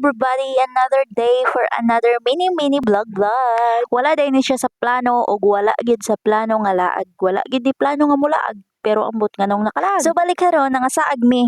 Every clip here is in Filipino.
everybody, another day for another mini vlog. Wala day ni siya sa plano o wala gid sa plano nga laag. Wala gid di plano nga mulaag. Pero ambot nga nung nakalaag. So balik karon nga saag mi.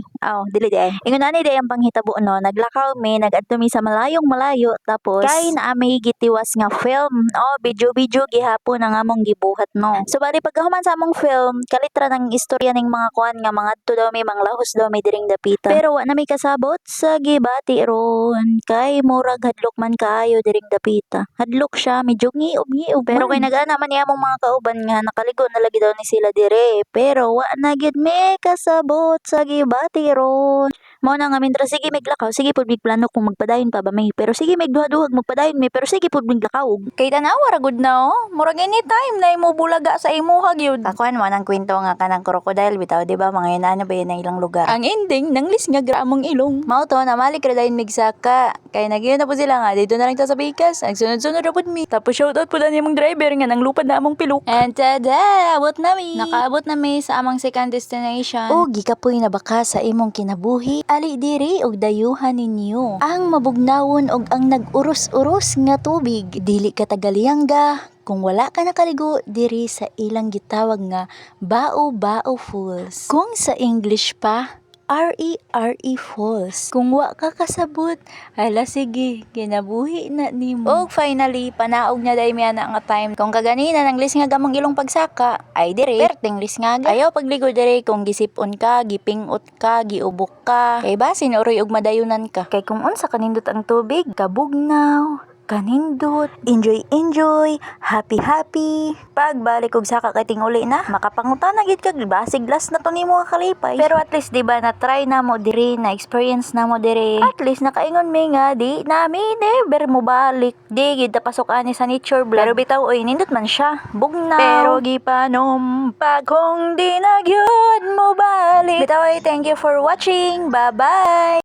Dili day. Ingon ani day ang panghitabo no. Naglakaw mi, nagadto mi sa malayong malayo tapos kay naami gitiwas nga film. Video gihapon ang among gibuhat no. So bali pagkahuman sa among film, kalitra ng istorya ning mga kuan nga mga adto daw mi manglahos daw mi diring dapita. Pero wa na mi kasabot sa gibati ron. Kay murag hadlok man kaayo diring dapita. Hadlok siya, medyo ngiog pero kay nag-ana man ni among mga kauban nga nakaligo na lagi daw ni sila dire. Pero wa na gyud mi kasabot sa gibati ron. Mao na nga mintra sige miglakaw, sige pud mig plano kung magpadayon pa ba may. Pero sige mig duha-duhag magpadayon mi, pero sige pud miglakaw. Kay tanawa ra gud na murag anytime na imo bulaga sa imuha gyud. Kakuan mo nang kwento nga kanang crocodile bitaw, di ba? Mga inana ba yan ang ilang lugar. Ang ending nang lisngag ra among ilong. Mao to namalik ra dayon migsaka. Kay nagyon na po sila nga dito na lang ta sa bikas. Ang sunod-sunod ra pud mi. Tapos shoutout pud ani among driver nga nang lupad na among pilok. And tada, abot na mi. Nakaabot na mi sa among second destination. O gikapoy na baka sa imong kinabuhi. Ali diri og dayuhan ninyo. Ang mabugnawon og ang nag-uros-uros nga tubig. Dili ka tagaliyangga kung wala ka nakaligo diri sa ilang gitawag nga Bao-Bao Falls. Kung sa English pa, R.E.R.E. Falls. Kung wa ka kasabot, hala sige, kinabuhi na nimo. Og finally, panaog na day miya na nga time. Kung kaganina nang lisngag among ilong pagsaka, ay dire, perting lisngag. Ayaw pagligo dire kung gisipon ka, gipingot ka, giubok ka. Kay basin uroy og madayunan ka. Kay kung unsa kanindot ang tubig, kabugnaw, kanindot, enjoy, happy. Pagbalik og saka kay tinguli na, makapangutan na gid kag basig last na to nimo nga kalipay. Pero at least di ba na try na mo diri, na experience na mo diri. At least nakaingon mi nga di nami never mo balik. Di gid pasok ani sa nature vlog. Pero bitaw oy nindot man siya. Bugnaw. Pero gipanom pag kung di na gyud mo balik. Bitaw oy, thank you for watching. Bye-bye.